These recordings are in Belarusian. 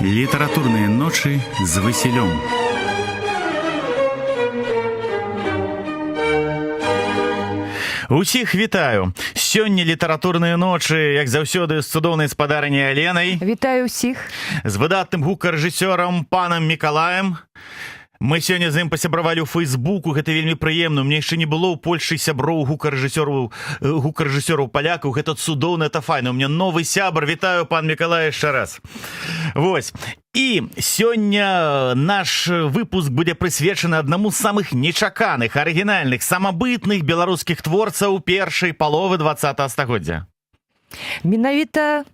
Літаратурныя ночы з Васілём. Усіх вітаю. Сёння літаратурныя ночы, як заўсёды, з цудоўнай спадарняй Аленай. Вітаю ўсіх. З выдатным гукарэжысёрам панам Мікалаем. Мы сёння з ім пасябравалі ў Фейсбуку, гэта вельмі прыемна. У мяне яшчэ не было ў Польшы сяброў гукарэжысёраў палякаў. Гэта цудоўна, это файна. У мяне новы сябр. Вітаю, пан Мікалай, яшчэ раз. Вось. І сёння наш выпуск будзе прысвечаны аднаму з самых нечаканых, арыгінальных, самабытных беларускіх творцаў першай паловы 20-го стагоддзя. Менавіта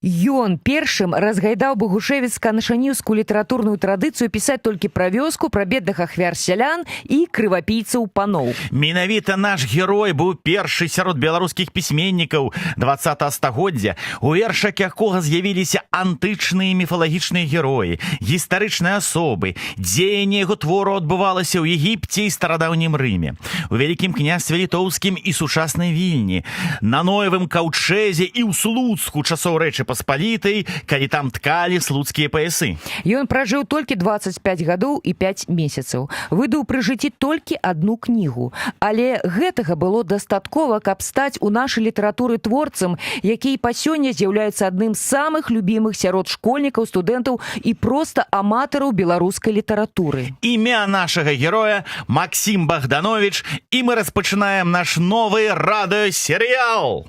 ён першым разгайдаў багушевіцка-нашаніўскую літаратурную традыцыю пісаць толькі пра вёску, пра бедных ахвяр сялян і крывапійцаў паноў. Менавіта наш герой быў першы сярод беларускіх пісьменнікаў 20-го стагоддзя, у вершах якога з'явіліся антычныя міфалагічныя героі, гістарычныя асобы, дзеянне яго твору адбывалася ў Егіпце і старадаўнім Рыме, у Вялікім княстве літоўскім і сучаснай Вільні, на Ноевым Каўчэзе і ў Слуцку часоў Рэчы Паспалітай, калі там ткалі слуцкія паясы. Ён пражыў толькі 25 гадоў і 5 месяцаў. Выдаў пры жыцці толькі одну кнігу. Але гэтага было дастаткова, каб стаць у нашай літаратуры творцам, які па сёння з'яўляецца адным з самых любімых сярод школьнікаў, студэнтаў і проста аматараў беларускай літаратуры. Імя нашага героя Максім Богданович, і мы распачынаем наш новы радыёсерыял.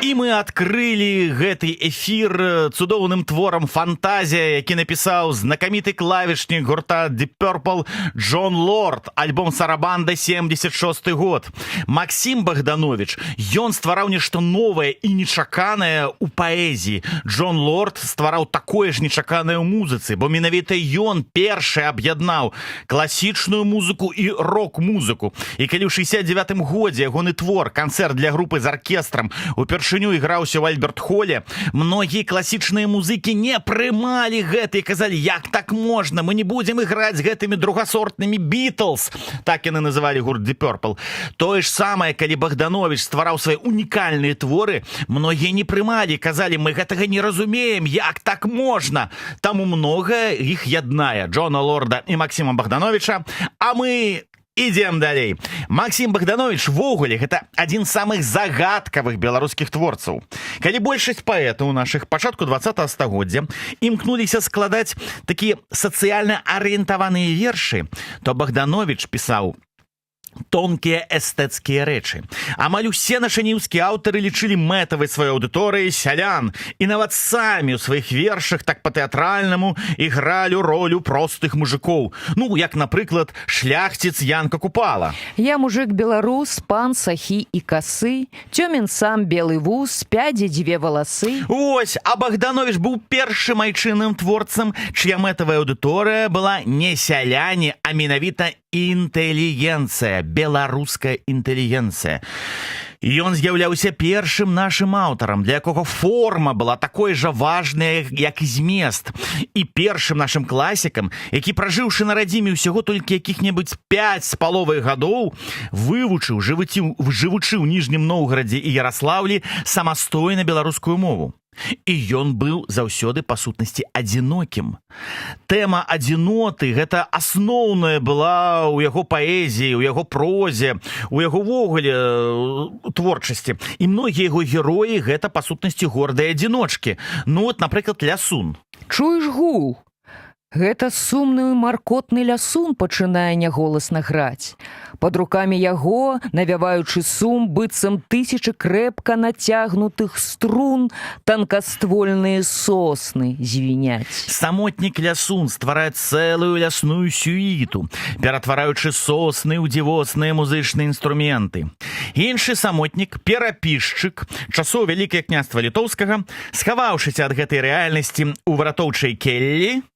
І мы адкрылі гэты эфір цудоўным творам «Фантазія», які напісаў знакаміты клавішнік гурта Deep Purple Джон Лорд, альбом «Сарабанда», 76 год. Максим Богданович, ён ствараў нешта новае і нечаканае ў паэзіі. Джон Лорд ствараў такое ж нечаканае ў музыцы, бо менавіта ён першы аб'яднаў класічную музыку і рок-музыку. І калі ў 69-м годзе ягоны твор «Канцэрт для групы з аркестрам» упершыню іграўся ў Альберт-холе, многія класічныя музыкі не прымалі гэта і казалі, як так можна, мы не будзем іграць з гэтымі другасортнымі Beatles, так яны называлі гурт Deep Purple. Тое ж самае, калі Богданович ствараў свае унікальныя творы, многія не прымалі, казалі, мы гэтага не разумеем, як так можна. Таму многае іх яднае, Джона Лорда і Максима Богдановича, а мы ідзем далей. Максим Богданович ввогуле гэта адзін з самых загадкавых беларускіх творцаў. Калі большасць паэтаў нашых пачатку 20-го стагоддзя імкнуліся складаць такія сацыяльна арыентаваныя вершы, то Богданович пісаў тонкія эстэцкія рэчы. Амаль усе нашаніўскія аўтары лічылі мэтавай сваёй аўдыторыяй сялян і нават самі ў сваіх вершах так па-тэатральнаму ігралі ролю простых мужикоў. Ну, як, напрыклад, шляхціц Янка Купала. Я мужик беларус, пан сахі і касы, цёмен сам белы вуз, пядзі дзве валасы. Вось, а Богданович быў першым айчынным творцам, чья мэтавая аўдыторыя была не сяляне, а менавіта інтэлігенцыя, беларуская інтэлігенцыя. Ён з'яўляўся першым нашым аўтарам, для якога форма была такой жа важная, як і змест. І першым нашым класікам, які, пражыўшы на радзіме ўсяго толькі якіх-небудзь 5 з паловай гадоў, вывучыў, жывучы ў Ніжнім Новгарадзе і Яраслаўлі самастойна беларускую мову. І ён быў заўсёды па сутнасці адзінокім. Тэма адзіноты гэта асноўная была ў яго паэзіі, у яго прозе, у яго ввогуле творчасці. І многія яго героі гэта па сутнасці гордыя адзіночкі. Ну, от, напрыклад, Лясун. Чуеш гул? Гэта сумны маркотны лясун пачынае няголасна граць. Пад рукамі яго, навяваючы сум, быццам тысячы крэпка нацягнутых струн, танкаствольныя сосны звіняць. Самотнік Лясун стварае цэлую лясную сюіту, ператвараючы сосны ў дзівосныя музычныя інструменты. Іншы самотнік, перапісчык, часоў Вялікае княства Літоўскага, схаваўшыся ад гэтай рэальнасці ў выратоўчай келлі,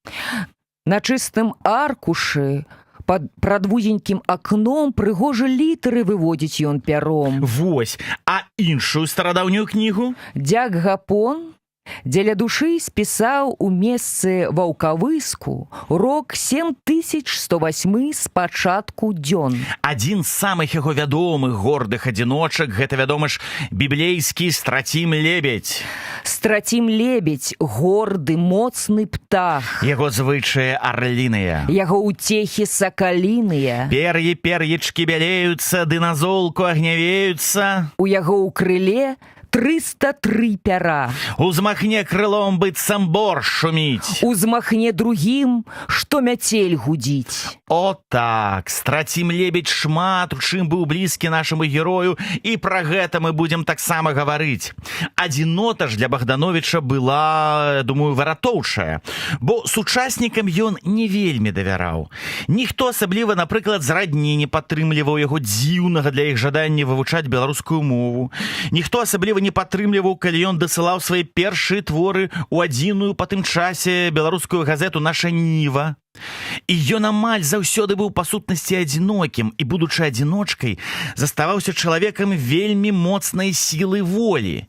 на чыстым аркушы пад прадвузенькім акном прыгожа літары выводзіць ён пяром. Вось, а іншую старадаўнюю кнігу? Дзяк Гапон дзеля душы спісаў у месцы ваўкавыску рок 7108 з пачатку дзён. Адзін з самых яго вядомых гордых адзіночак, гэта, вядома ж, біблейскі Страцім Лебедь. Страцім Лебедь – горды, моцны птах. Яго звычаі арліныя. Яго ўцехі сакаліныя. Пер'ечкі бялеюцца, ды на золку агнявеюцца. У яго ў крыле 303 пяра. Узмахне крылом, быццам борщ шуміць. Узмахне другім, што мяцель гудзіць. О так, Страцім Лебедь шмат у чым быў блізкі нашаму герою, і пра гэта мы будзем таксама гаварыць. Адзінота ж для Богдановича была, думаю, выратоўчая, бо сучаснікам ён не вельмі давяраў. Ніхто асабліва, напрыклад, з радні не падтрымліваў яго дзіўнага для іх жадання вывучаць беларускую мову. Ніхто асабліва не падтрымліваў, калі ён дасылаў свае першыя творы ў адзіную па тым часе беларускую газету «Наша Ніва». І ён амаль заўсёды быў па сутнасці адзінокім і, будучы адзіночкай, заставаўся чалавекам вельмі моцнай сілы волі.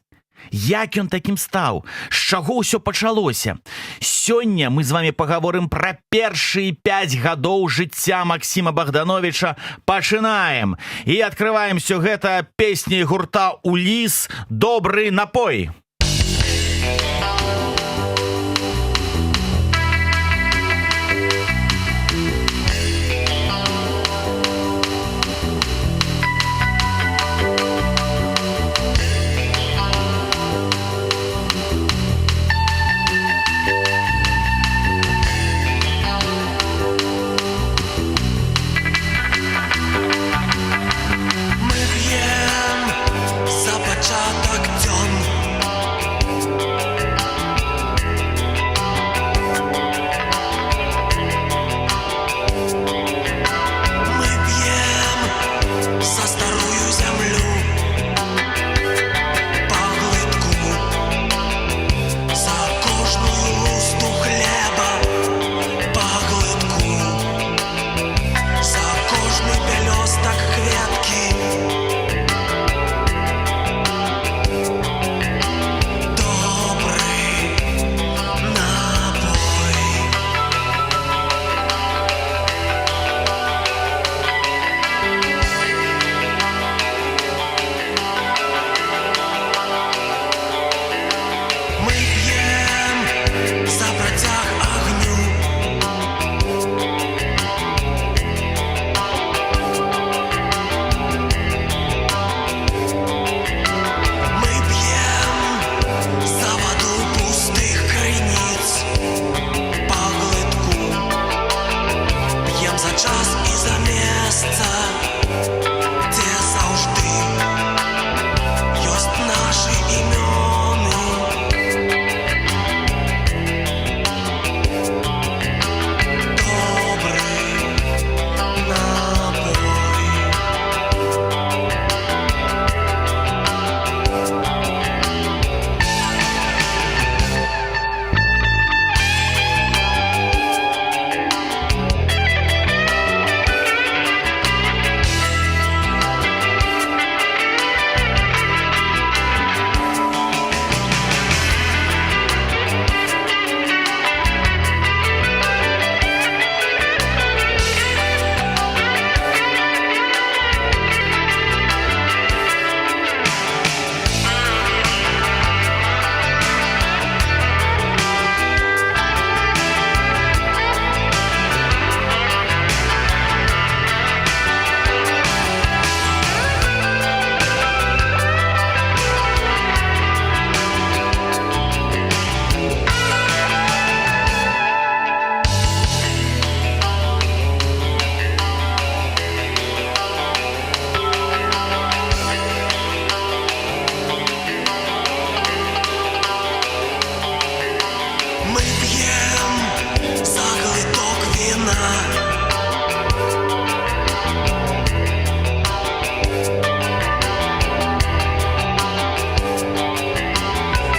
Як ён такім стаў? З чаго ўсё пачалося? Сёння мы з вамі пагаворым пра першыя 5 гадоў жыцця Максима Богдановича. Пачынаем! І адкрываем всё гэта песняй гурта «Уліс» «Добры напой». Мы п'єм за початок дзьон.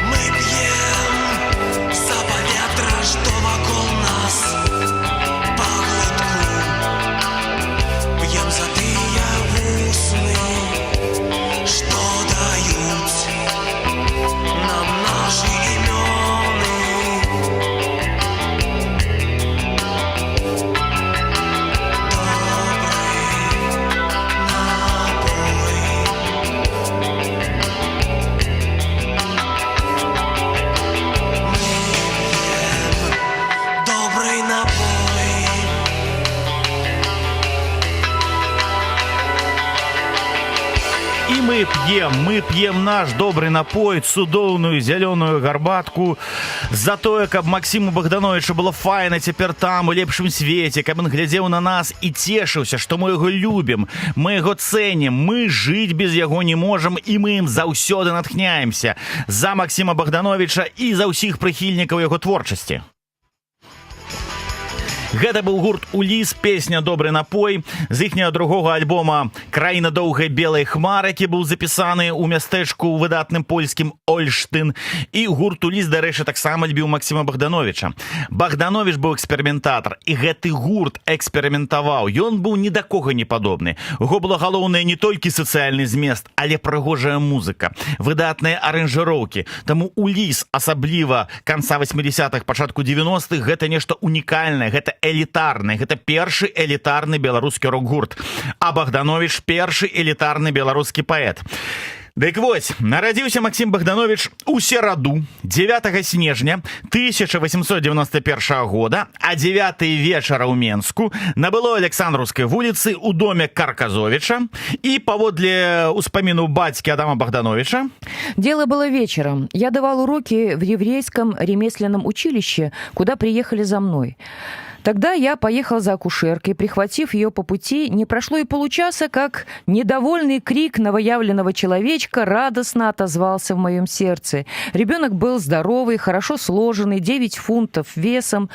Мы пьем за поветра, что вокруг нас, по глотку. Пьем за тыя вусны, что дают нам наши имены. Добрый напой. І мы п'ем наш добры напой, цудоўную зялёную гарбатку, за тое, каб Максіму Богдановичу было файна цяпер там, у лепшым свеце, каб ён глядзеў на нас і цешыўся, што мы яго любім, мы яго цэнім, мы жыць без яго не можам, і мы ім заўсёды натхняемся. За Максіма Богдановича і за ўсіх прыхільнікаў яго творчасці. Гэта быў гурт «Уліс», песня «Добры напой» з іхняга другога альбома «Краіна доўгай белай хмары», які быў запісаны ў мястэчку ў выдатным польскім Ольштын. І гурт «Уліс», дарэчы, таксама любіў Максіма Богдановича. Богданович быў эксперыментатар, і гэты гурт эксперыментаваў. Ён быў ні да кога не падобны. У яго было галоўнае не толькі сацыяльны змест, але прыгожая музыка, выдатныя аранжыроўкі. Таму «Уліс», асабліва канца 80-х, пачатку 90-х, гэта нешта унікальнае, гэта элітарны. Гэта першы элітарны беларускі рок-гурт. А Богданович першы элітарны беларускі паэт. Дык вось, нарадзіўся Максім Богданович у сераду 9 снежня 1891 года, а 9 вечара ў Менску на былой Александраўскай вуліцы ў доме Карказовича. І паводле успаміну бацькі Адама Богдановича. Дело было вечером. Я давал уроки в еврейском ремесленном училище, куда приехали за мной. Тогда я поехал за акушеркой, прихватив ее по пути. Не прошло и получаса, как недовольный крик новоявленного человечка радостно отозвался в моем сердце. Ребенок был здоровый, хорошо сложенный, 9 фунтов весом,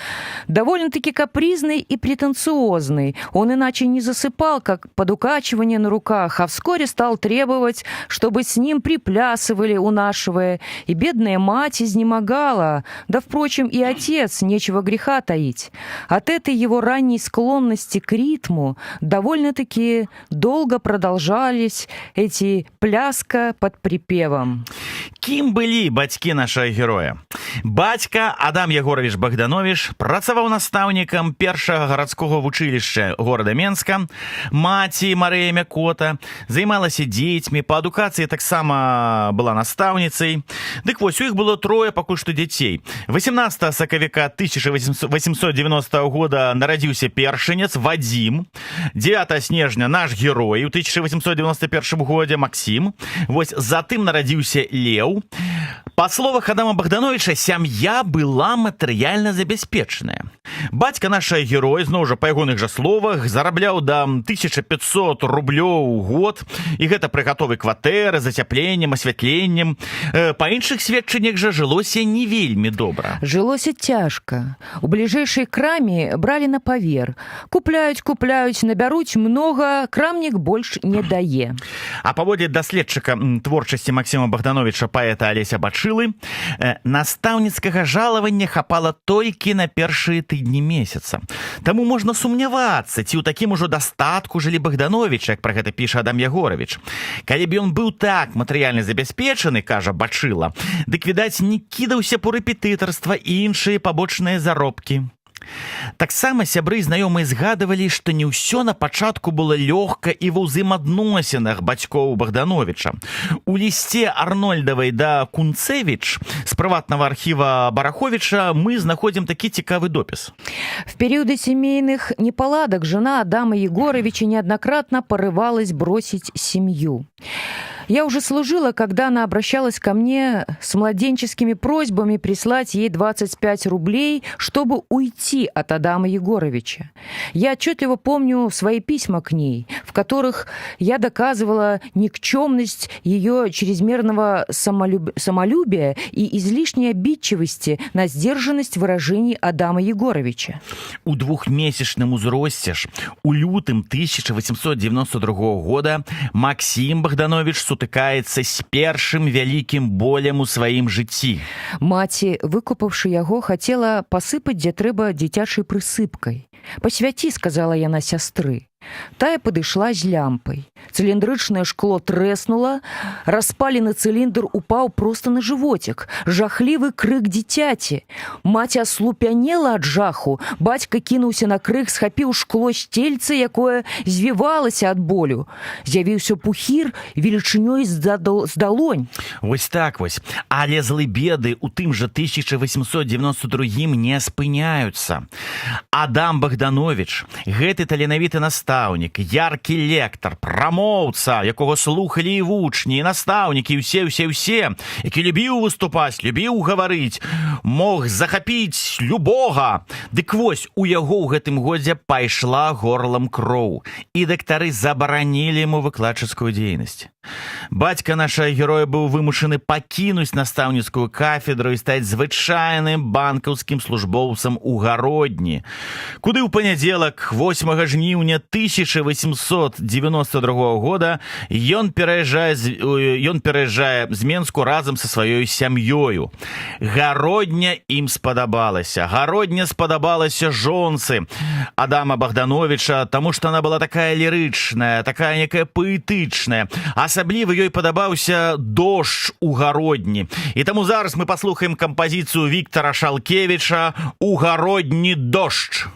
довольно-таки капризный и претенциозный. Он иначе не засыпал, как под укачивание на руках, а вскоре стал требовать, чтобы с ним приплясывали, унашивая. И бедная мать изнемогала. Да, впрочем, и отец, нечего греха таить. От этой его ранней склонности к ритму довольно-таки долго продолжались эти пляска под припевом. Кім былі бацькі нашага героя? Бацька Адам Ягорович Богданович працаваў настаўнікам першага гарадскога вучылішча горада Менска. Маці Марыя Мякота займалася дзецьмі, па адукацыі таксама была настаўніцай. Дык вось, у іх было трое пакуль што дзяцей. 18 сакавіка 1890 года нарадзіўся першынец Вадзім. 9 снежня наш герой у 1891 годзе Максім. Вось затым нарадзіўся Леў. Па словах Адама Богдановича, сям'я была матэрыяльна забяспечаная. Бацька нашага героя, зноў жа па ягоных жа словах, зарабляў да 1500 рублёў у год, і гэта пры гатовай кватэры, зацяпленнем, асвятленнем. Па іншых сведчаннях жа жылося не вельмі добра. Жылося цяжка. У бліжэйшай краме бралі на павер. Купляюць, набяруць многа, крамнік больш не дае. А паводле даследчыка творчасці Максіма Богдановича, паэта Алеся Бачылы, настаўніцкага жалавання хапала толькі на першыя тыдні месяца. Таму можна сумнявацца, ці ў такім ужо дастатку жылі Богдановича, як пра гэта піша Адам Ягорович. Калі б ён быў так матэрыяльна забяспечаны, кажа Бачыла, дык, відаць, не кідаўся по рэпетытарства і іншыя пабочныя заробкі. Таксама сябры і знаёмыя згадывалі, што не ўсё на пачатку было лёгка і ва ўзаемаадносінах бацькоў Богдановича. У лісце Арнольдавай да Кунцевич з прыватнага архіва Бараховича мы знаходзім такі цікавы допіс. В периоды семейных неполадок жена Адама Егоровича неоднократно порывалась бросить семью. Я уже служила, когда она обращалась ко мне с младенческими просьбами прислать ей 25 рублей, чтобы уйти от Адама Егоровича. Я отчетливо помню свои письма к ней, в которых я доказывала никчемность ее чрезмерного самолюбия и излишней обидчивости на сдержанность выражений Адама Егоровича. У двухмесячным узросце ж, у лютым 1892 года Максим Богданович сутыкаецца з першым вялікім болем у сваім жыцці. Маці, выкупаўшы яго, хацела пасыпаць, дзе трэба, дзіцячай прысыпкай. «Посвяти», — сказала яна сястры. Тая падышла з лямпай. Цилиндрычнае шкло трэснула, распалены цилиндр упаў проста на жывоцік. Жахлівы крык дзіцяці. Маці аслупянела ад жаху. Бацька кінуўся на крык, схапіў шкло з цельца, якое звівалася ад болю. З'явіўся пухір велічынёй з далонь. Вось так вось. Але злы беды ў тым жа 1892 не спыняюцца. Адам Богданович, гэты таленавіты настаўнік, яркі лектар, прамоўца, якога слухалі і вучні, і настаўнікі, усе, які любіў выступаць, любіў гаварыць, мог захапіць любога. Дык вось, у яго ў гэтым годзе пайшла горлам кроў, і дактары забаранілі яму выкладчыцкую дзейнасць. Бацька нашага героя быў вымушаны пакінуць настаўніцкую кафедру і стаць звычайным банкаўскім службоўцам у Гародні, куды ў панядзелак 8 жніўня 1892 года ён пераязджае з Менску разам са сваёй сям'ёю. Гародня ім спадабалася. Гародня спадабалася жонцы Адама Богдановича, таму што она была такая лірычная, такая некая паэтычная. Асабліва ёй падабаўся дождж у Гародні. І таму зараз мы паслухаем кампазіцыю Віктара Шалкевіча «У Гародні дождж».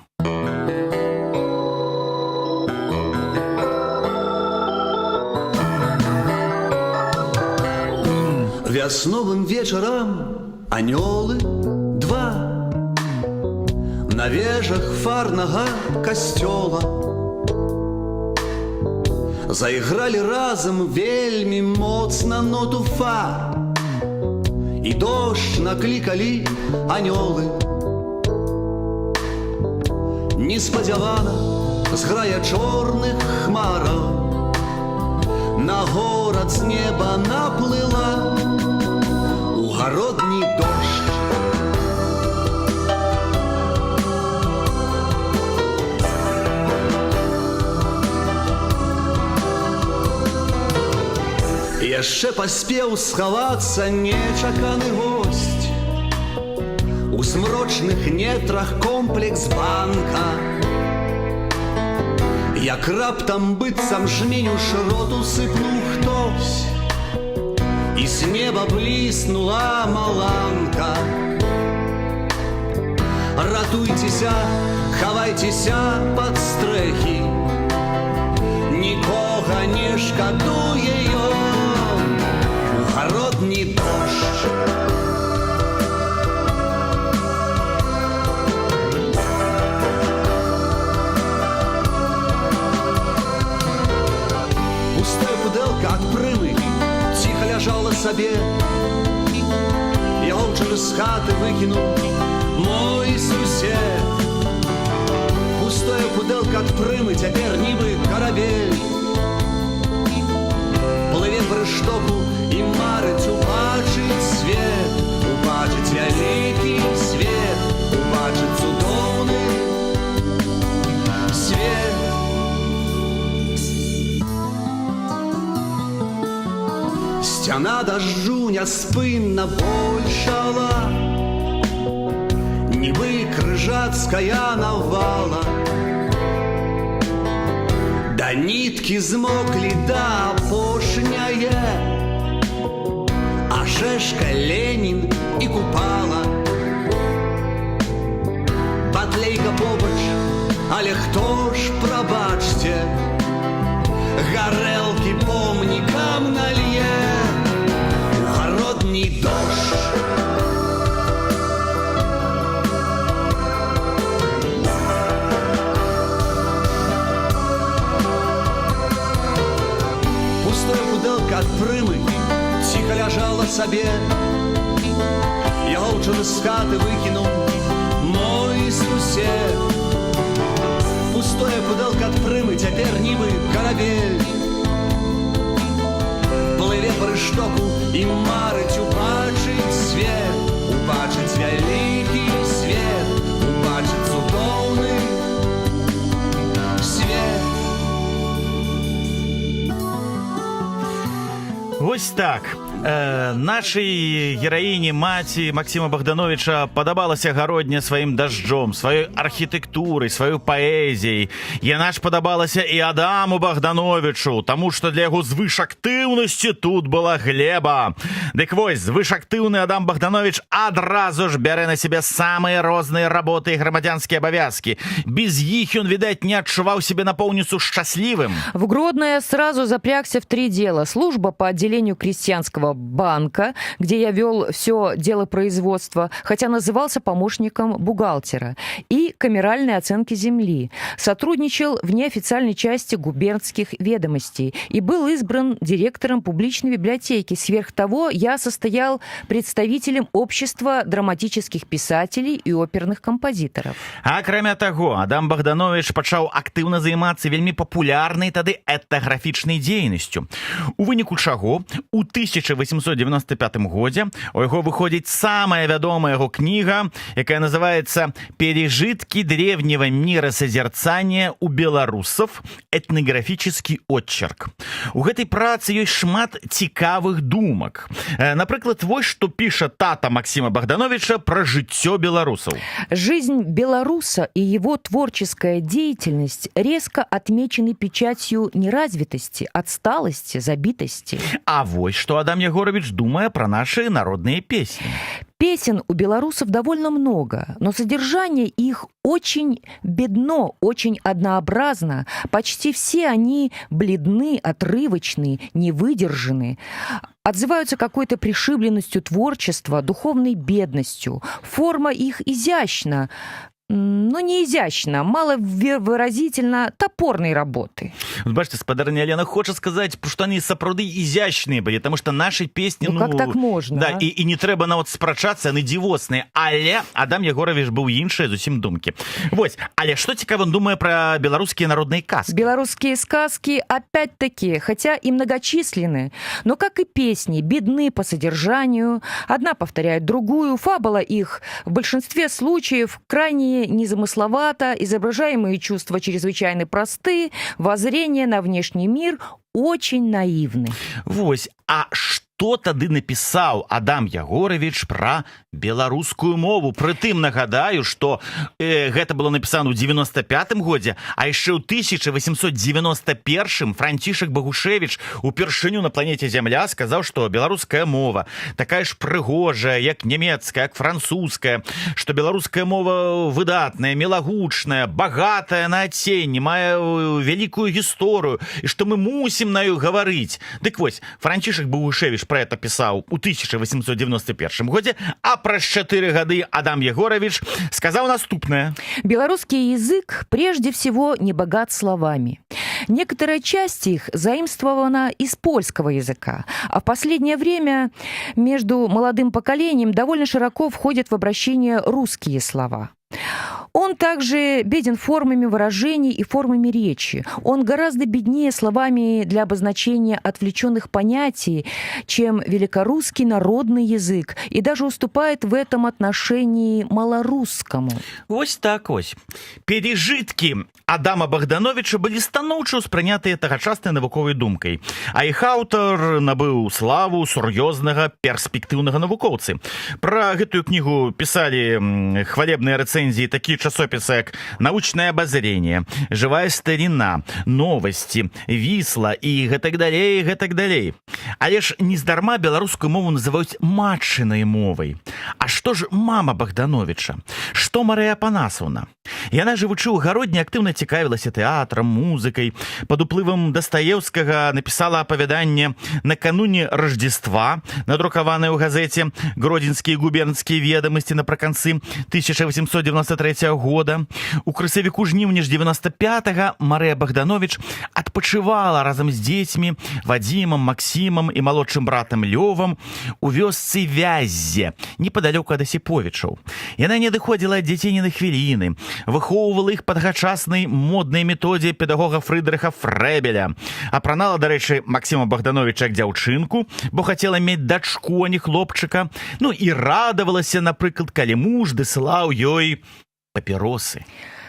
Вясновым вечарам анёлы два на вежах фарнага касцёла зайгралі разам вельмі моцна ноту фа, і дождж наклікалі анёлы. Неспадзявана зграя чорных хмараў на горад з неба наплыла у гародні дождж. Яшчэ паспеў схавацца нечаканы госць у змрочных нетрах комплекс банка. Як раптам быццам жменю шроту сыпнуў хтось, і з неба бліснула маланка. Ратуйцеся, хавайцеся пад стрэхі, нікога не шкадуе ён у гародні дождж. Ад прылы ціха ляжала сабе, яго через хаты выкінуў мой сусед. Пустая пудэлка ад прымы цяпер нібы карабель плыве па рыштоку і марыць убачыць свет, убачыць вялікі свет, убачыць цудоўны свет. Сцяна дажджу няспынна большала, нібы крыжацкая навала. Да ніткі змоклі да апошняе Ашэшка, Ленін і Купала. Батлейка побач, але хто ж, прабачце, гарэлкі помнікам налье у гародні дождж. Пустая пудэлка ад прым сабе. Яго ўчора з хаты выкінуў мой сусед. Пустое пудэлка ад прымы цяпер нібы карабель. Плыве па рыштоку і марыць убачыць свет, убачыць вялікі свет, убачыць цудоўны свет. Вось так. Нашай гераіне маці Максіма Богдановича падабалася гародня сваім дажджом, сваёй архітэктурай, сваёй паэзіяй. Яна ж падабалася і Адаму Богдановичу, таму што для яго звышактыўнасці тут была глеба. Дык вось, звышактыўны Адам Богданович адразу ж бярэ на сябе самыя розныя работы і грамадзянскія абавязкі. Без іх ён, відаць, не адчуваў себе напоўніцу шчаслівым. В Гродное сразу запрягся в 3 дела. Служба по отделению крестьянского банка, где я вел все дело производства, хотя назывался помощником бухгалтера, и камеральной оценки земли. Сотрудничал в неофициальной части губернских ведомостей и был избран директором публичной библиотеки. Сверх того, я состоял представителем общества драматических писателей и оперных композиторов. Акрамя таго, Адам Богданович пачаў актыўна займацца вельмі папулярнай тады этнаграфічнай дзейнасцю. У выніку чаго у 1895 годзе у яго выходзіць самая вядомая яго кніга, якая называецца «Пережитки древнего миросозерцания у белорусов. Этнографический отчерк». У гэтай працы ёсць шмат цікавых думак. Напрыклад, вось што піша тата Максима Богдановича пра жыццё беларусаў. Жизнь белоруса и его творческая деятельность резко отмечены печатью неразвитости, отсталости, забитости. А вось што Адам Ягорович думае пра нашы народныя песні. Песен у белорусов довольно много, но содержание их очень бедно, очень однообразно. Почти все они бледны, отрывочны, невыдержаны. Отзываются какой-то пришибленностью творчества, духовной бедностью. Форма их изящна, но не изящно, маловыразительно топорной работы. Бачите, спадарня Алена хоча сказаць, што они сапраўды изящныя былі, таму што нашы песні, как так можно? Да, і не трэба нават спрачацца, яны дзівосныя. Але Адам Ягорович быў іншыя зусім думкі. Вось, але што цікава, он думае пра беларускія народныя казкі. Белорусские сказки, опять-таки, хотя и многочисленны, но, как и песни, бедны по содержанию, одна повторяет другую, фабула их в большинстве случаев крайне незамысловато, изображаемые чувства чрезвычайно просты, воззрение на внешний мир очень наивны. Вось, а што тады напісаў Адам Ягорович пра беларускую мову? Прытым нагадаю, што гэта было напісана ў 95-м годзе, а яшчэ ў 1891-м Францішак Багушевіч упершыню на планеце Зямля сказаў, што беларуская мова такая ж прыгожая, як нямецкая, як французская, што беларуская мова выдатная, мілагучная, багатая на адценні, мае вялікую гісторыю, і што мы мусім на ёй гаварыць. Дык вось, Францішак Багушевіч про это писал у 1891 году, а праз 4 гады Адам Ягорович сказал наступное. Белорусский язык прежде всего не богат словами. Некоторая часть их заимствована из польского языка, а в последнее время между молодым поколением довольно широко входят в обращение русские слова. Он также беден формами выражений и формами речи. Он гораздо беднее словами для обозначения отвлеченных понятий, чем великорусский народный язык, и даже уступает в этом отношении малорусскому. Вось так вось. Пережитки Адама Богдановича былі станоўча ўспрынятыя тагачаснай навуковай думкай, а іх аўтар набыў славу сур'ёзнага перспектыўнага навукоўцы. Пра гэтую кнігу пісалі хвалебныя рэцэнзіі такія часописы, як «Научное обозрение», «Живая старина», «Новости», «Висла» и гэтак далей, гэтак далей. Але ж нездарма беларускую мову называюць матчынай мовай. А што ж мама Богдановича? Што Марыя Апанасаўна? Яна, жывучы ў гародні, актыўна цікавілася тэатрам, музыкай. Пад уплывам Дастаеўскага напісала апавяданне «Накануне Рождества», надрукаванае ў газеце «Гродзенскія губернскія ведамасці» напрыканцы 1893 года. У красавіку жніўня ж 95-го Марыя Богданович адпачывала разам з дзецьмі Вадзімам, Максімам і малодшым братам Лёвам у вёсцы Вяззе, непадалёку ад Асіповічаў. Яна не адыходзіла ад дзяцей ні на хвіліны, выхоўвала іх падгачаснай моднай методзе педагога Фрыдрыха Фрэбеля. Апранала, дарэчы, Максіма Богдановича як дзяўчынку, бо хацела мець дачку, а не хлопчыка. Ну і радавалася, напрыклад, калі муж дасылаў ёй папіросы.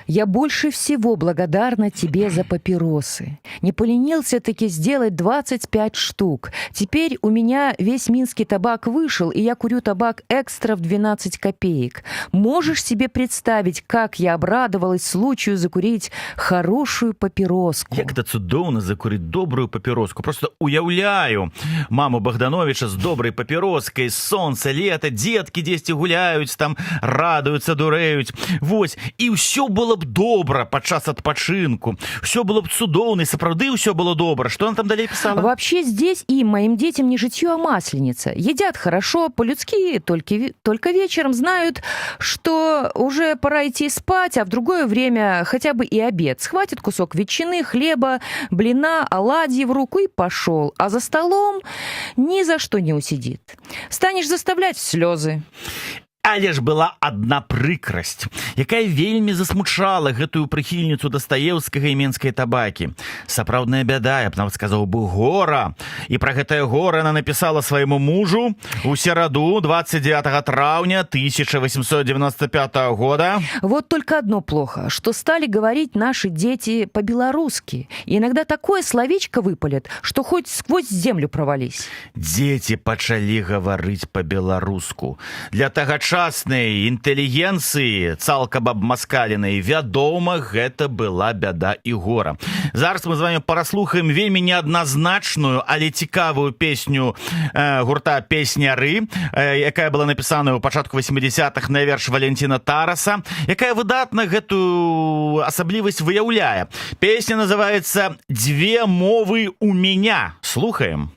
Я больше всего благодарна тебе за папиросы. Не поленился таки сделать 25 штук. Теперь у меня весь минский табак вышел, и я курю табак экстра в 12 копеек. Можешь себе представить, как я обрадовалась случаю закурить хорошую папироску? Як это цудоўна закурить добрую папироску. Просто уяўляю маму Богдановича с доброй папироской, солнце, лето, детки дзесьці гуляюць, там радуюцца, дурэюць. Вось, і ўсё было б добра падчас адпачынку. Все было б цудоўна, і сапраўды ўсё было добра. Что она там далей писала? Вообще здесь им, моим детям, не житье, а масленица. Едят хорошо, по-людски, только вечером знают, что уже пора идти спать, а в другое время хотя бы и обед. Схватит кусок ветчины, хлеба, блина, оладьи в руку и пошел. А за столом ни за что не усидит. Станешь заставлять — в слезы. Але ж была адна прыкрасць, якая вельмі засмучала гэтую прыхільніцу Дастаеўскага і менскай табакі. Сапраўдная бяда, я б нават сказаў бы гора. І пра гэтае гора она напісала свайму мужу у сераду 29 траўня 1895 года. Вот только одно плохо, что стали говорить наши дети по-белорусски. И иногда такое словечко выпалят, что хоть сквозь землю провались. Дзеці пачалі гаварыць па-беларуску. Для тагачаснай інтэлігенцыі, цалкам абмаскаленай, вядома, гэта была бяда і гора. Зараз мы з вами параслухаем вельмі неадназначную, але цікавую песню гурта «Песняры», якая была напісана ў пачатку 80-х на верш Валентина Тараса, якая выдатна гэтую асаблівасць выяўляе. Песня называется «Две мовы у меня». Слухаем.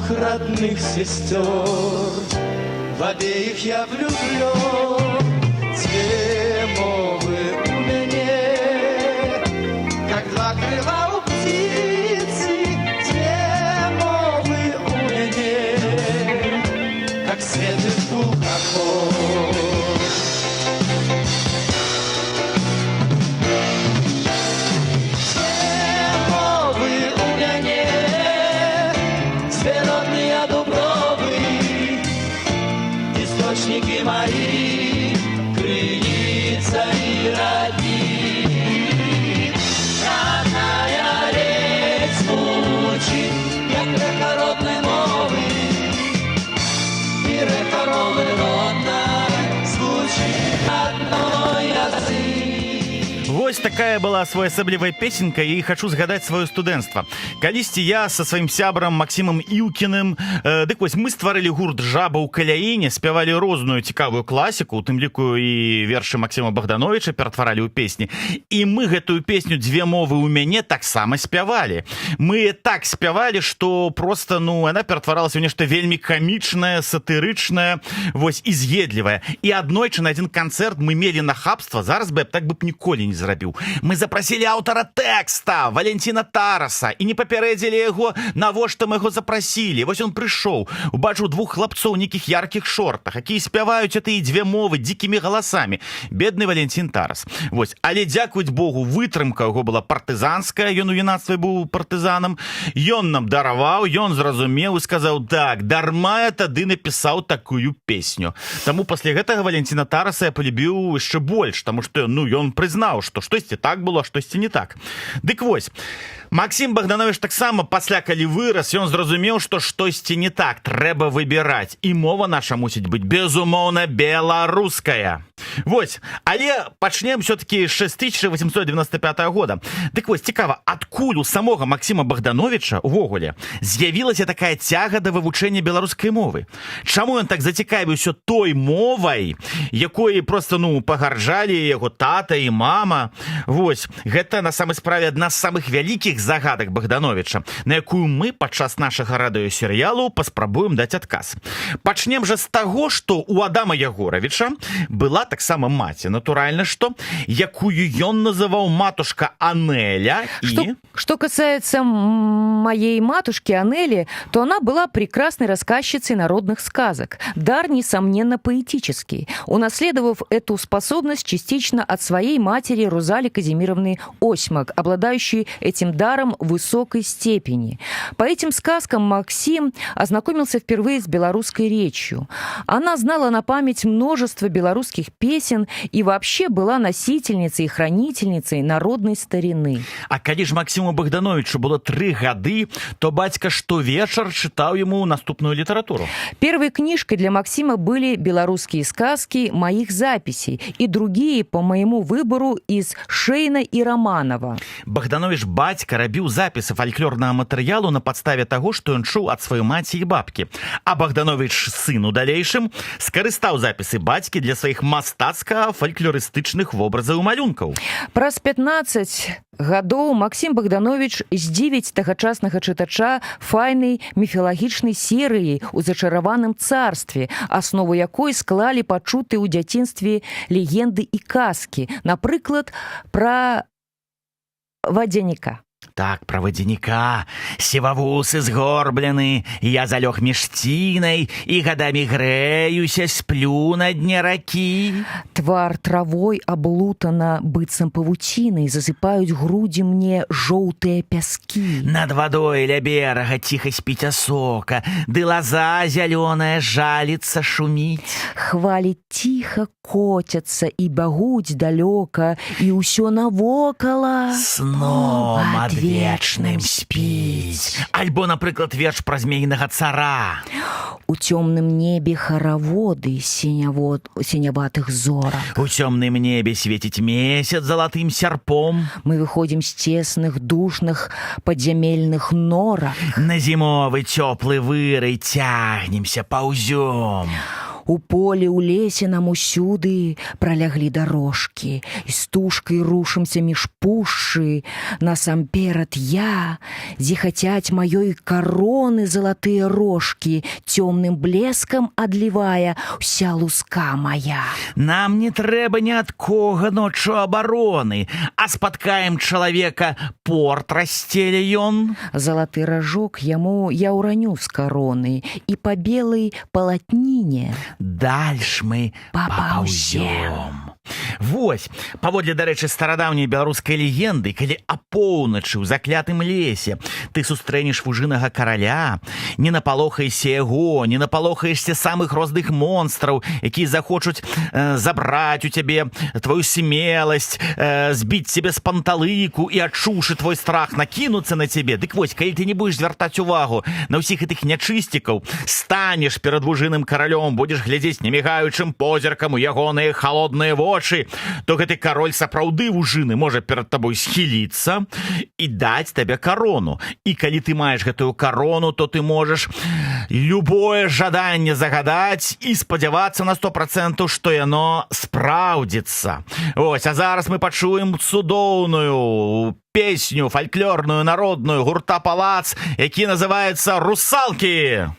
Родных сестер, в обеих я влюблен. Две мовы у меня, как два крыла у птицы. Две мовы у меня, как свет из двух окон. Источники мои, крыница и родник. Родная речь звучит, як рекородной мовы, и рекородной родной звучит одной язык. вось такая была своеасаблівая песенка, і хочу згадаць сваё студэнцтва. Калісьці я са сваім сябрам Максімам Іўкіным, дык вось мы стварылі гурт «Жаба ў каляіне», спявалі розную цікавую класіку, у тым ліку і вершы Максіма Богдановича ператваралі ў песні. І мы гэтую песню «Дзве мовы ў мяне» таксама спявалі. Мы так спявалі, што просто, яна ператваралася ў нешта вельмі камічнае, сатырычнае, вось, і з'едлівае. І аднойчы на адзін канцэрт мы мелі нахабства, зараз бы я так бы ніколі не зрабіў. Мы запрасілі аўтара тэкста, Валентина Тараса, і не папярэдзілі яго, навошта мы яго запрасілі. Вось ён прыйшоў, убачыў двух хлапцоў у нейкіх яркіх шортах, якія спяваюць гэтыя дзве мовы дзікімі галасамі. Бедны Валентин Тарас. Вось, але дзякуюць Богу, вытрымка яго была партызанская, ён у юнацтве быў партызанам. Ён нам дараваў, ён зразумеў і сказаў: так, дарма я тады напісаў такую песню. Таму пасля гэтага Валентина Тараса я полюбіў яшчэ больш, таму што ён прызнаў, што штосьці так было, а штосьці не так. Дык вось, Максим Богданович таксама пасля, калі вырас, ён зразумеў, што штосьці не так, трэба выбіраць. І мова наша мусіць быць, безумоўна, беларуская. Вось, але пачнем все-таки з 1895 года. Дык вось, цікава, адкуль у самога Максима Богдановича увогуле з'явілася такая цяга да вывучэння беларускай мовы? Чаму ён так зацікавіўся той мовай, якой просто, пагарджалі яго тата і мама? Вось, гэта на самай справе адна з самых вялікіх загадак Богдановича, на якую мы падчас нашага радыёсерыялу паспрабуем даць адказ. Пачнем жа з таго, што у Адама Ягоравіча была таксама маці, натуральна, што, якую ён называў матушка Анеля. Что касается моей матушки Анели, то она была прекрасной рассказчицей народных сказок. Дар, несомненно, поэтический, унаследовав эту способность частично от своей матери Розали Казимировны Осьмак, обладающей этим даром в высокой степени. По этим сказкам Максим ознакомился впервые с белорусской речью. Она знала на память множество белорусских песен и вообще была носительницей и хранительницей народной старины. А калі ж Максиму Богдановичу было 3 гады, то бацька штовечар чытаў ему наступную литературу. Первой книжкой для Максима были белорусские сказки моих записей и другие по моему выбору из Шейна и Романова. Богданович бацька рабіў запісы фальклорнага матэрыялу на падставе таго, што ён чуў ад сваёй маці і бабкі. А Богданович сын у далейшым скарыстаў запісы бацькі для сваіх мастацка-фальклорыстычных вобразаў і малюнкаў. Праз 15 гадоў Максим Богданович здзівіць тагачаснага чытача файнай міфалагічнай серыяй у зачараваным царстве, аснову якой склалі пачутыя ў дзяцінстве легенды і казкі, напрыклад, пра вадзяніка. Так, пра вадзяніка. Сівавусы згорблены, я залёг між цінай і гадамі грэюся, сплю на дне ракі. Твар травой аблутана быццам павуцінай, засыпаюць грудзі мне жоўтыя пяскі. Над вадой ля берага ціха спіць асока, ды лаза зялёная жаліцца, шуміць. Хвалі ціха коцяцца і бягуць далёка, і ўсё навокала сном адвечным спіць. Альбо, напрыклад, верш пра змеінага цара. У цёмным небе хараводы сіняватых зорак. У цёмным небе свеціць месяц залатым сярпом. Мы выходзім з цесных, душных падзямельных норак. На зімовы цёплы вырай цягнемся, паўзём. У полі, у лесе нам усюды праляглі дарожкі, і стужкай рушымся між пушчы. Насамперад я, зіхацяць маёй кароны залатыя рожкі, цёмным блескам адлівая ўся луска моя. Нам не трэба ні ад кога ноччу абароны, а спаткаем чалавека, порт расцеле ён. Залаты ражок яму я ўраню з кароны, і па белай палатніне дальш мы папаўзем. Вось, паводле, дарэчы, старадаўняй беларускай легенды, калі апоўначы ў заклятым лесе ты сустрэнеш вужынага караля, не напалохайся яго, не напалохаешся самых розных монстраў, якія захочуць забраць у цябе твою смеласць, збіць цябе з панталыку і, адчуўшы твой страх, накінуцца на цябе. Дык вось, калі ты не будзеш звяртаць увагу на ўсіх гэтых нячысцікаў, станеш перад вужыным каралём, будзеш глядзець немігаючым позіркам у ягоныя халодныя вочы, вочы, то гэты кароль сапраўды вужыны можа перад табой схіліцца і даць табе карону. І калі ты маеш гэтую карону, то ты можаш любое жаданне загадаць і спадзявацца на 100%, што яно спраўдзіцца. Вось, а зараз мы пачуем цудоўную песню фальклорную, народную гурта «Палац», які называецца «Русалкі».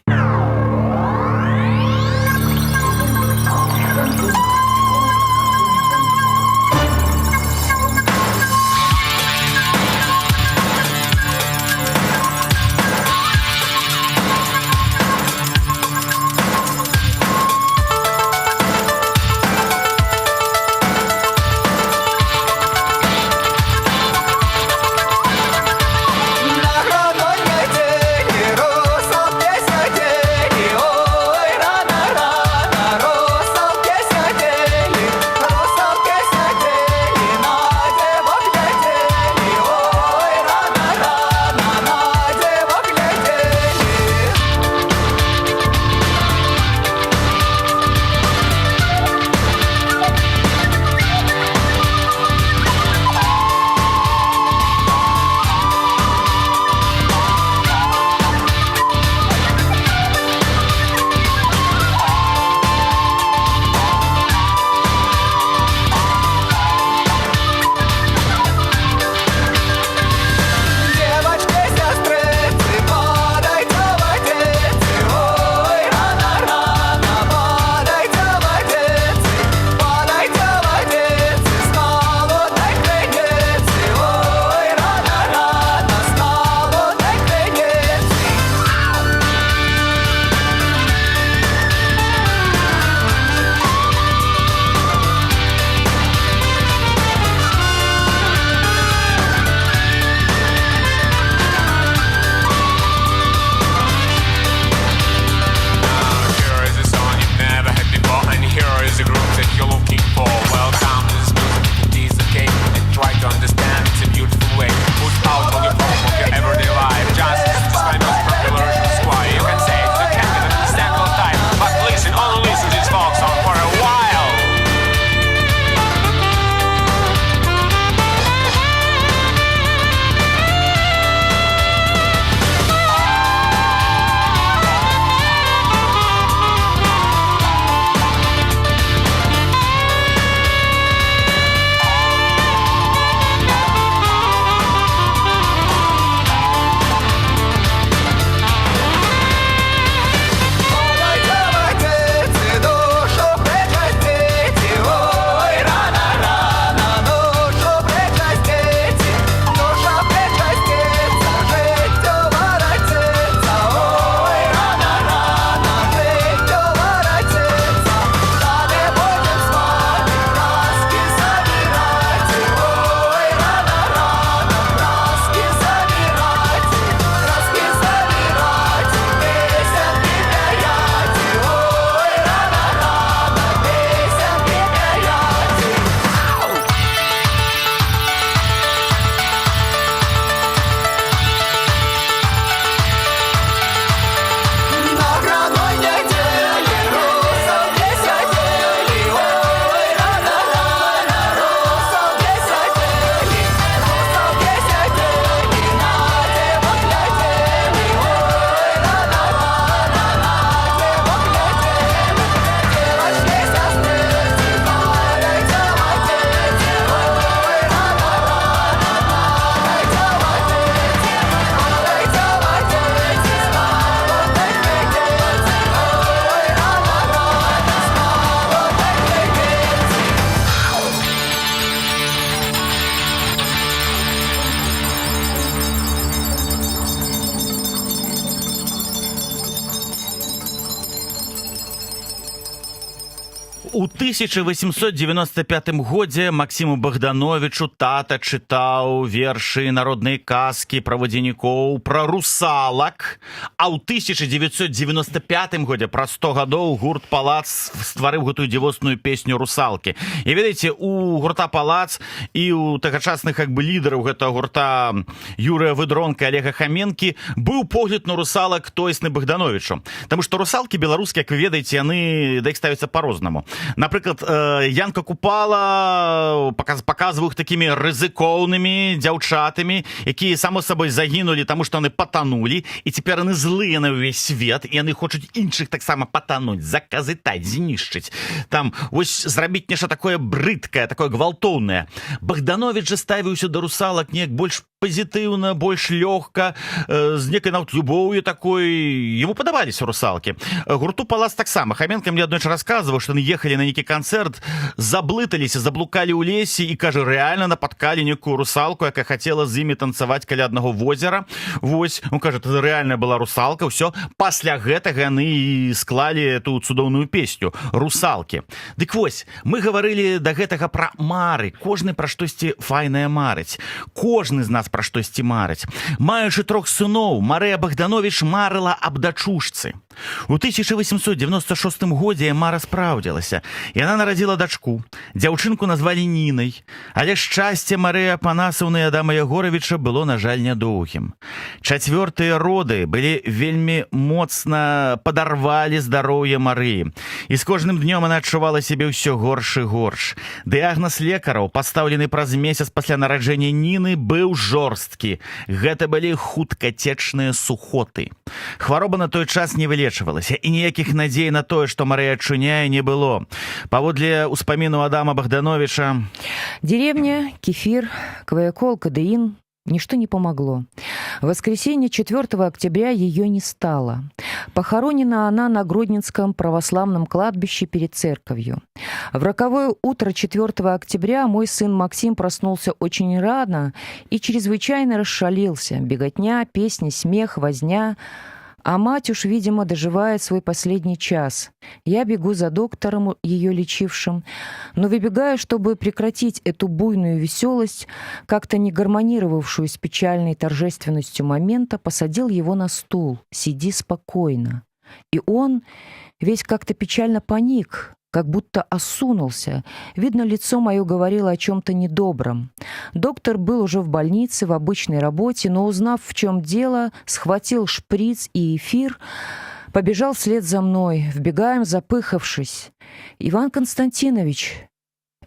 У 1895 годзе Максіму Богдановичу тата чытаў вершы народнай казкі пра вадзянікоў, пра русалак, а ў 1995 годзе, праз 100 гадоў, гурт «Палац» стварыў гэтую дзівосную песню «Русалкі». І ведаеце, у гурта «Палац» і у тагачасных лідараў гэтага гурта Юрыя Выдронка, Олега Хаменкі быў погляд на русалак тойсны Богдановичу. Таму што русалкі беларускія, як вы ведаеце, яны да іх ставяцца па-рознаму. Напрыклад, Янка Купала показваў іх такімі рызыкоўнымі дзяўчатамі, якія, само сабой, загінулі, таму што яны патанулі, і цяпер яны злыя на ўвесь свет, і яны хочуць іншых таксама патануць, заказытаць, знішчыць. Там, вось, зрабіць нешта такое брыдкае, такое гвалтоўнае. Богданович жа ставіўся да русалак неяк больш пазітыўна, больш лёгка, з некай нават любоўю такой. Яму падабаліся русалкі. Гурту «Палац» таксама. Хаменка мне аднойчы расказваў, што яны ехалі на нейкі канцэрт, заблыталіся, заблукалі ў лесе і, кажа, рэальна напаткалі некую русалку, якая хацела з імі танцаваць каля аднаго возера. Вось, он кажа, это рэальная была русалка, ўсё. Пасля гэтага яны і склалі эту цудоўную песню «Русалкі». Дык вось, мы гаварылі да гэтага пра мары. Кожны пра штосьці файнае марыць. Кожны з нас пра штосьці марыць. Маючы 3 сыноў, Марыя Богданович марыла аб дачушцы. У 1896 годзе мара спраўдзілася. Яна нарадзіла дачку. Дзяўчынку назвалі Нінай. Але шчасце Марыі Апанасаўны і Адама Ягоравіча было, на жаль, нядоўгім. 4-тыя роды былі вельмі моцна падарвалі здароўе Марыі. І з кожным днём она адчувала сябе ўсё горш і горш. Дыягназ лекараў, пастаўлены праз месяц пасля нараджэння Ніны, быў жорсткі. Гэта былі хуткацечныя сухоты. Хвароба на той час не вылечвалася, і ніякіх надзей на тое, што Марыя адчуняе, не было. Паводле ўспаміну Адама Богдановича... Деревня, кефир, кваякол, кадеин – ничто не помогло. В воскресенье 4 октября ее не стало. Похоронена она на Гродненском православном кладбище перед церковью. В роковое утро 4 октября мой сын Максим проснулся очень рано и чрезвычайно расшалился. Беготня, песни, смех, возня. А мать уж, видимо, доживает свой последний час. Я бегу за доктором, ее лечившим, но выбегаю, чтобы прекратить эту буйную веселость, как-то не гармонировавшую с печальной торжественностью момента, посадил его на стул. «Сиди спокойно». И он весь как-то печально паник, как будто осунулся. Видно, лицо мое говорило о чем-то недобром. Доктор был уже в больнице, в обычной работе, но, узнав, в чем дело, схватил шприц и эфир, побежал вслед за мной. Вбегаем, запыхавшись. «Иван Константинович,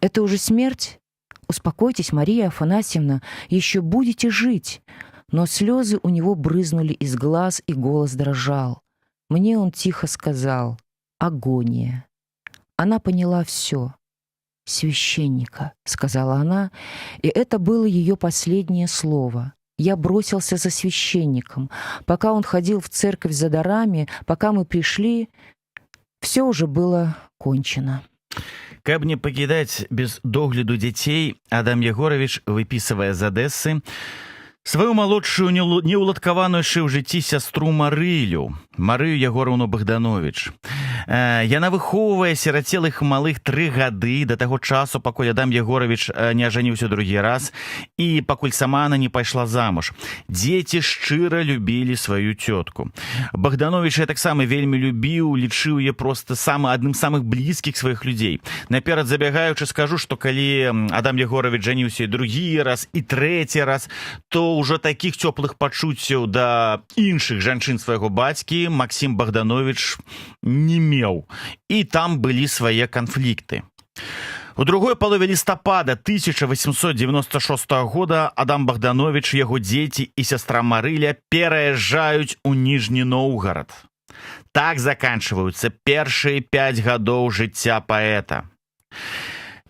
это уже смерть? Успокойтесь, Мария Афанасьевна, еще будете жить». Но слезы у него брызнули из глаз, и голос дрожал. Мне он тихо сказал: «Агония». Она поняла все. «Священника», — сказала она, и это было ее последнее слово. Я бросился за священником. Пока он ходил в церковь за дарами, пока мы пришли, все уже было кончено. Каб не пакідаць без догляду дзяцей, Адам Ягоравіч, выпісывае з Адэсы, сваю малодшую неуладкаваную ў жыцці сястру Марылю, Марыю Ягоравну Богданович. Яна выхоўвае сірацелых малых 3 гады да таго часу, пакуль Адам Ягоравіч не ажаніўся другі раз і пакуль сама она не пайшла замуж. Дзеці шчыра любілі сваю цётку. Богданович я таксама вельмі любіў, лічыў яе проста адным з самых блізкіх сваіх людзей. Наперад забягаючы скажу, што калі Адам Ягоравіч жаніўся і другі раз, і трэці раз, то ўжо такіх цёплых пачуццяў да іншых жанчын свайго бацькі Максим Богданович не меў. І там былі свае канфлікты. У другой палове лістапада 1896 года Адам Богданович, яго дзеці і сястра Марыля пераязджаюць у Ніжні Новгарад. Так заканчваюцца першыя 5 гадоў жыцця паэта.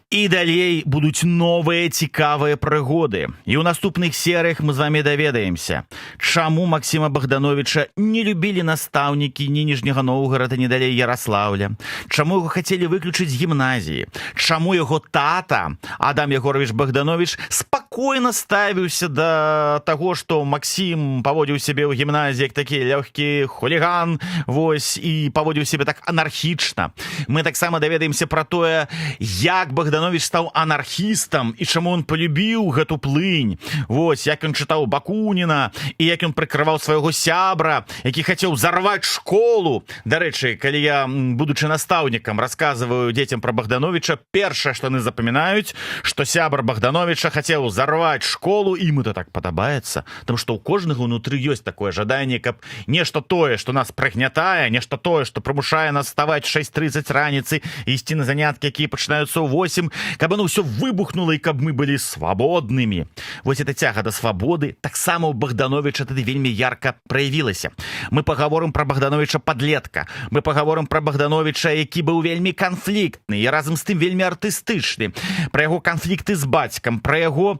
І далей будуць новыя цікавыя прыгоды. І ў наступных серыях мы з вамі даведаемся, чаму Максима Богдановича не любілі настаўнікі ні Ніжняга Новгарада, ні далей Ярослаўля, чаму яго хацелі выключыць з гімназіі, чаму яго тата, Адам Ягоравіч Богданович, спакойна ставіўся да таго, што Максим паводзіў сябе ў гімназіі як такі лёгкі хуліган, вось, і паводзіў сябе так анархічна. Мы таксама даведаемся пра тое, як Богданович Богданович стаў анархістам і чаму ён полюбіў гэту плынь. Вось, як ён чытаў Бакуніна і як ён прыкрываў свайго сябра, які хацеў зарваць школу. Дарэчы, калі я, будучы настаўнікам, расказваю дзецям пра Богдановича, першае, што яны запамінаюць, што сябар Богдановича хацеў зарваць школу, і ім это так падабаецца, таму што ў кожнага ўнутры ёсць такое жаданне, каб нешта тое, што нас прыгнятае, нешта тое, што прымушае нас ставаць 6:30 раніцы і ісці на заняткі, якія пачынаюцца ў 8, каб оно ўсё выбухнула і каб мы былі свабоднымі. Вось эта цяга да свабоды таксама ў Богдановича тады вельмі ярка праявілася. Мы пагаворым пра Богдановича падлетка, мы пагаворым пра Богдановича, які быў вельмі канфліктны і разам з тым вельмі артыстычны, пра яго канфлікты з бацькам, пра яго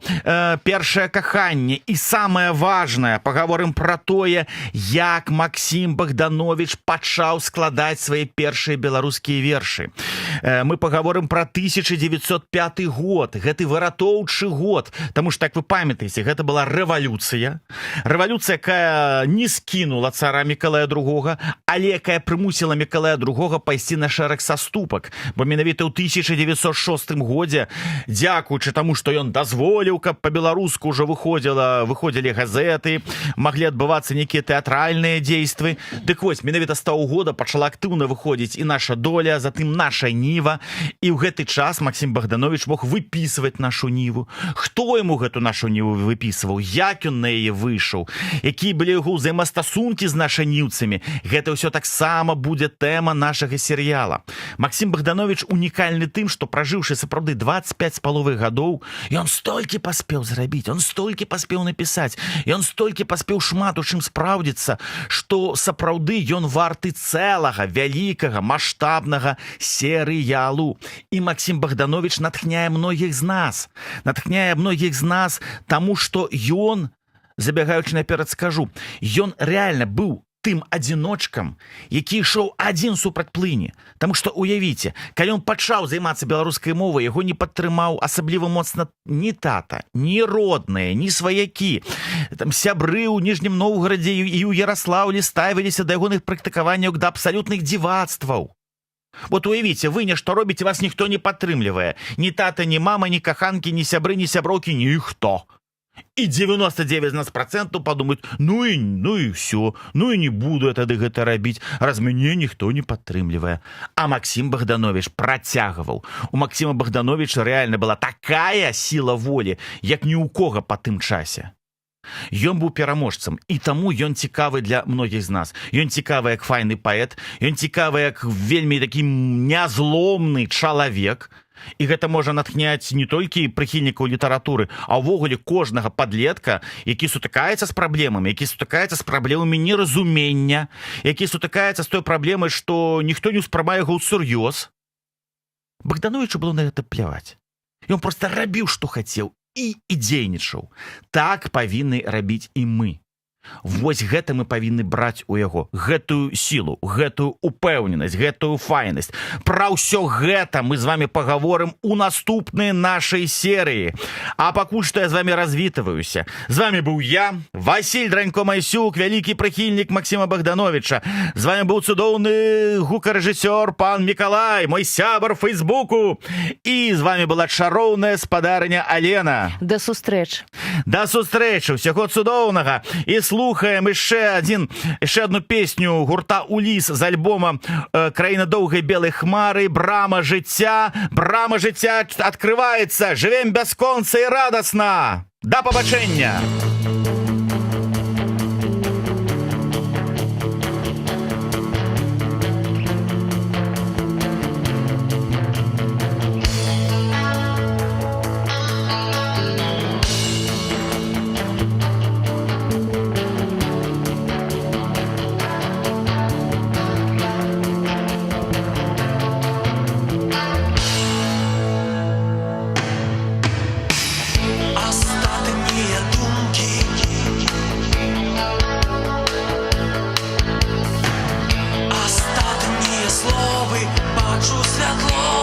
першае каханне і самае важнае, пагаворым пра тое, як Максім Богданович пачаў складаць свае першыя беларускія вершы. Мы пагаворым пра 1905 год, гэты выратоўчы год, таму што, як вы памятаеце, гэта была рэвалюцыя, якая не скінула цара Мікалая II, але якая прымусіла Мікалая II пайсці на шэраг саступак, бо менавіта ў 1906 годзе, дзякуючы таму, што ён дазволіў, каб па-беларуску ўжо выходзілі газеты, маглі адбывацца нейкія тэатральныя дзействы. Дык вось, менавіта з таго года пачала актыўна выходзіць і наша доля, затым наша ніва, і ў гэты час Максім Богданович мог выпісваць нашу ніву. Хто яму гэту нашу ніву выпісваў, як ён на яе выйшаў, якія былі яго ўзаемастасункі з нашаніўцамі, гэта ўсё таксама будзе тэма нашага серыяла. Максім Богданович унікальны тым, што пражыўшы сапраўды 25,5 гадоў, ён столькі паспеў зрабіць, ён столькі паспеў напісаць, ён столькі паспеў шмат у чым спраўдзіцца, што сапраўды ён варты цэлага, вялікага, маштабнага серыялу. І Максім Богданович натхняе многіх з нас, таму што ён, забягаючы наперад скажу, ён рэальна быў тым адзіночкам, які ішоў адзін супраць плыні. Таму што, уявіце, калі ён пачаў займацца беларускай мовай, яго не падтрымаў асабліва моцна ні тата, ні родныя, ні сваякі. Там сябры ў Ніжнім Новгарадзе і ў Яраслаўлі ставіліся да ягоных практыкаванняў да абсалютных дзівацтваў. Вот уявіце, вы нешта робіце, вас ніхто не падтрымлівае. Ні тата, ні мама, ні каханкі, ні сябры, ні сяброўкі, ніхто. І 99% падумаюць, ну і все, ну і не буду я тады гэта рабіць, раз мяне ніхто не падтрымлівае. А Максім Богданович працягваў. У Максіма Богдановича рэальна была такая сіла волі, як ні ў кога па тым часе. Ён быў пераможцам, і таму ён цікавы для многіх з нас. Ён цікавы як файны паэт, ён цікавы як вельмі такі нязломны чалавек, і гэта можа натхняць не толькі прыхільнікаў літаратуры, а ўвогуле кожнага падлетка, які сутыкаецца з праблемамі, які сутыкаецца з праблемамі неразумення, які сутыкаецца з той праблемай, што ніхто не ўспрымае яго ўсур'ёз. Богдановичу было на гэта пляваць. Ён проста рабіў, што хацеў, і дзейнічаў. Так павінны рабіць і мы. Вось гэта мы павінны браць у яго, гэтую сілу, гэтую упэўненасць, гэтую файнасць. Пра ўсё гэта мы з вами пагаворым у наступнай нашай серыі. А пакуль што я з вами развітваюся. З вами быў я, Васіль Дранько-Майсюк, вялікі прыхільнік Максіма Богдановича. З вами быў цудоўны гукарэжысёр пан Мікалай, мой сябар Фейсбуку. І з вами была чароўная спадарыня Алена. Да сустрэч. Да сустрэчы, усяго цудоўнага. І слухаем яшчэ одну песню гурта «Уліс» з альбома «Краіна доўгай белай хмары». Брама жыцця адкрываецца. Жывем бясконца і радасна. Да пабачэння. Остатние слови, бачу святло.